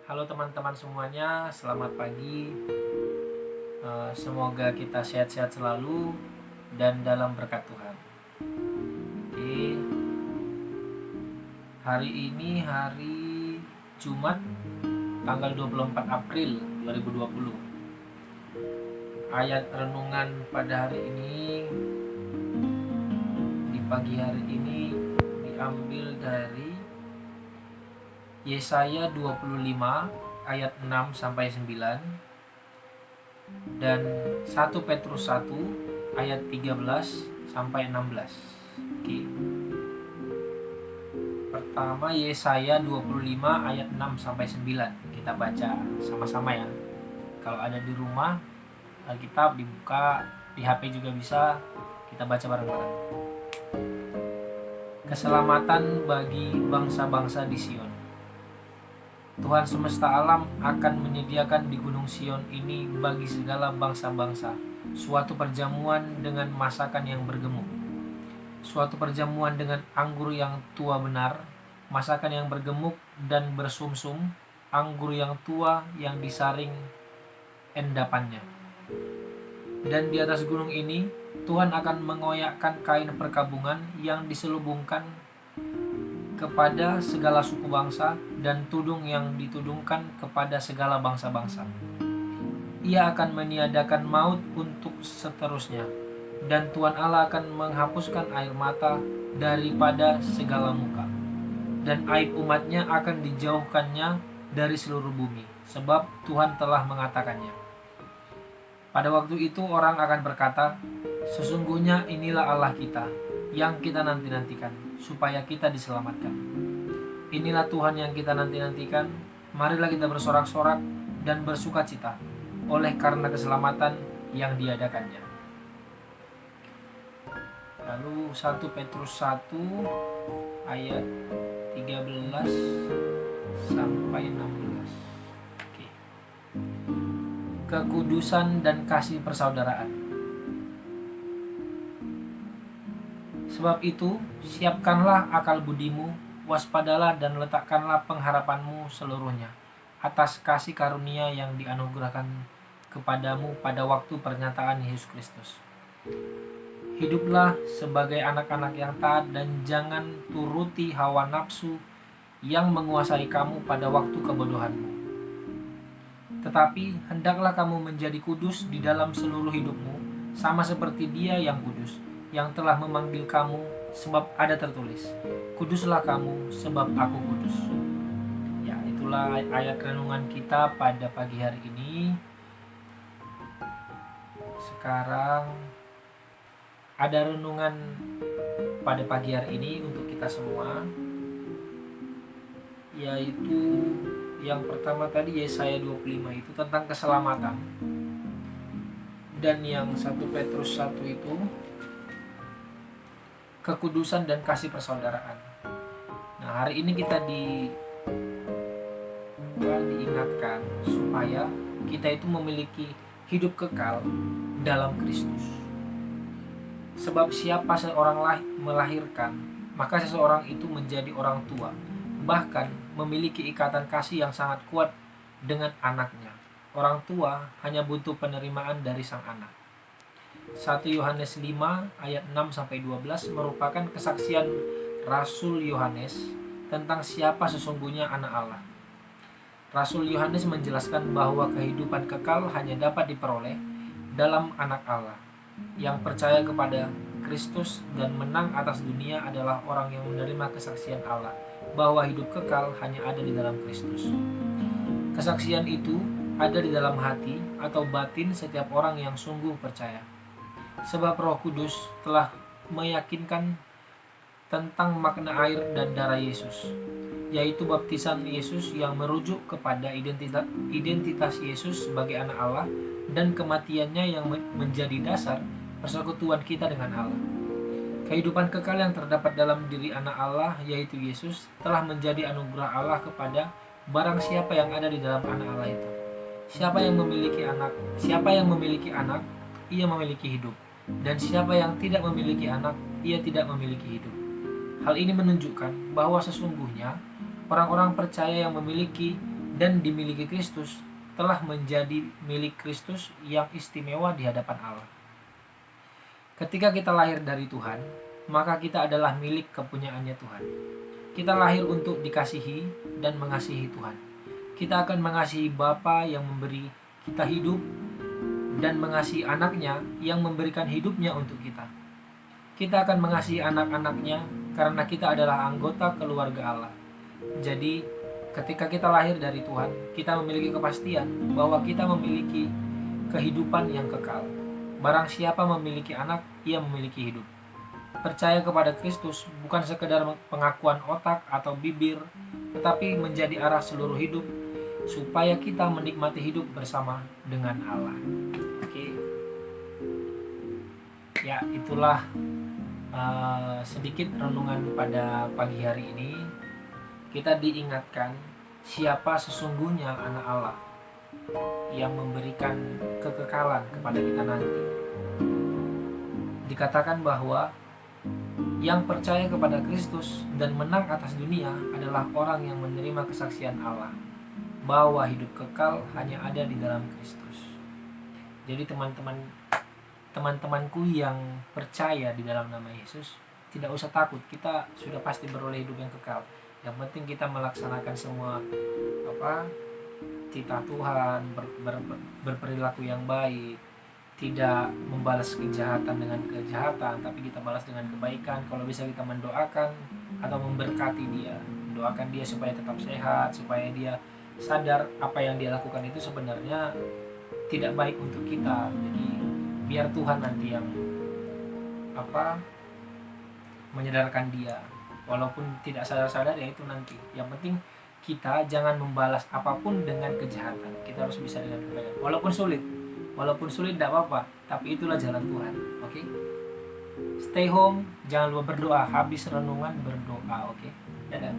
Halo teman-teman semuanya, selamat pagi. Semoga kita sehat-sehat selalu dan dalam berkat Tuhan. Oke, hari ini hari Jumat tanggal 24 April 2020. Ayat renungan pada hari ini, di pagi hari ini, diambil dari Yesaya 25 ayat 6 sampai 9 dan 1 Petrus 1 ayat 13 sampai 16. Oke. Pertama Yesaya 25 ayat 6 sampai 9. Kita baca sama-sama ya. Kalau ada di rumah, Alkitab dibuka, di HP juga bisa, kita baca bareng-bareng. Keselamatan bagi bangsa-bangsa di Sion. Tuhan semesta alam akan menyediakan di Gunung Sion ini bagi segala bangsa-bangsa suatu perjamuan dengan masakan yang bergemuk, suatu perjamuan dengan anggur yang tua benar, masakan yang bergemuk dan bersumsum, anggur yang tua yang disaring endapannya. Dan di atas gunung ini Tuhan akan mengoyakkan kain perkabungan yang diselubungkan kepada segala suku bangsa dan tudung yang ditudungkan kepada segala bangsa-bangsa. Ia akan meniadakan maut untuk seterusnya, dan Tuhan Allah akan menghapuskan air mata daripada segala muka, dan aib umatnya akan dijauhkannya dari seluruh bumi, sebab Tuhan telah mengatakannya. Pada waktu itu orang akan berkata, sesungguhnya inilah Allah kita, yang kita nanti-nantikan, supaya kita diselamatkan. Inilah Tuhan yang kita nanti-nantikan, marilah kita bersorak-sorak dan bersuka cita, oleh karena keselamatan yang diadakannya. Lalu 1 Petrus 1 ayat 13 sampai 16. Oke. Kekudusan dan kasih persaudaraan. Sebab itu, siapkanlah akal budimu, waspadalah dan letakkanlah pengharapanmu seluruhnya atas kasih karunia yang dianugerahkan kepadamu pada waktu pernyataan Yesus Kristus. Hiduplah sebagai anak-anak yang taat dan jangan turuti hawa nafsu yang menguasai kamu pada waktu kebodohanmu. Tetapi hendaklah kamu menjadi kudus di dalam seluruh hidupmu, sama seperti Dia yang kudus, yang telah memanggil kamu, sebab ada tertulis, kuduslah kamu sebab aku kudus. Ya, itulah ayat renungan kita pada pagi hari ini. Sekarang ada renungan pada pagi hari ini untuk kita semua, yaitu yang pertama tadi Yesaya 25 itu tentang keselamatan, dan yang 1 Petrus 1 itu kekudusan dan kasih persaudaraan. Nah, hari ini kita diingatkan supaya kita itu memiliki hidup kekal dalam Kristus. Sebab siapa seorang melahirkan, maka seseorang itu menjadi orang tua, bahkan memiliki ikatan kasih yang sangat kuat dengan anaknya. Orang tua hanya butuh penerimaan dari sang anak. 1 Yohanes 5 ayat 6-12 merupakan kesaksian Rasul Yohanes tentang siapa sesungguhnya anak Allah. Rasul Yohanes menjelaskan bahwa kehidupan kekal hanya dapat diperoleh dalam anak Allah. Yang percaya kepada Kristus dan menang atas dunia adalah orang yang menerima kesaksian Allah bahwa hidup kekal hanya ada di dalam Kristus. Kesaksian itu ada di dalam hati atau batin setiap orang yang sungguh percaya. Sebab Roh Kudus telah meyakinkan tentang makna air dan darah Yesus, yaitu baptisan Yesus yang merujuk kepada identitas Yesus sebagai anak Allah dan kematiannya yang menjadi dasar persekutuan kita dengan Allah. Kehidupan kekal yang terdapat dalam diri anak Allah, yaitu Yesus, telah menjadi anugerah Allah kepada barang siapa yang ada di dalam anak Allah itu. Siapa yang memiliki anak, ia memiliki hidup. Dan siapa yang tidak memiliki anak, ia tidak memiliki hidup. Hal ini menunjukkan bahwa sesungguhnya orang-orang percaya yang memiliki dan dimiliki Kristus telah menjadi milik Kristus yang istimewa di hadapan Allah. Ketika kita lahir dari Tuhan, maka kita adalah milik kepunyaannya Tuhan. Kita lahir untuk dikasihi dan mengasihi Tuhan. Kita akan mengasihi Bapa yang memberi kita hidup dan mengasihi anaknya yang memberikan hidupnya untuk kita. Kita akan mengasihi anak-anaknya karena kita adalah anggota keluarga Allah. Jadi, ketika kita lahir dari Tuhan, kita memiliki kepastian bahwa kita memiliki kehidupan yang kekal. Barang siapa memiliki anak, ia memiliki hidup. Percaya kepada Kristus bukan sekedar pengakuan otak atau bibir, tetapi menjadi arah seluruh hidup supaya kita menikmati hidup bersama dengan Allah. Oke. Ya, itulah sedikit renungan pada pagi hari ini. Kita diingatkan siapa sesungguhnya anak Allah yang memberikan kekekalan kepada kita nanti. Dikatakan bahwa yang percaya kepada Kristus dan menang atas dunia adalah orang yang menerima kesaksian Allah bahwa hidup kekal hanya ada di dalam Kristus. Jadi teman-temanku yang percaya di dalam nama Yesus, tidak usah takut, kita sudah pasti beroleh hidup yang kekal. Yang penting kita melaksanakan semua titah Tuhan, berperilaku yang baik, tidak membalas kejahatan dengan kejahatan, tapi kita balas dengan kebaikan. Kalau bisa kita mendoakan atau memberkati dia, mendoakan dia supaya tetap sehat, supaya dia sadar apa yang dia lakukan itu sebenarnya tidak baik untuk kita. Jadi biar Tuhan nanti yang menyadarkan dia, walaupun tidak sadar-sadar ya itu nanti. Yang penting kita jangan membalas apapun dengan kejahatan. Kita harus bisa dengan kebaikan. Walaupun sulit tidak apa-apa, tapi itulah jalan Tuhan. Oke? Stay home, jangan lupa berdoa. Habis renungan berdoa, oke? Dadah.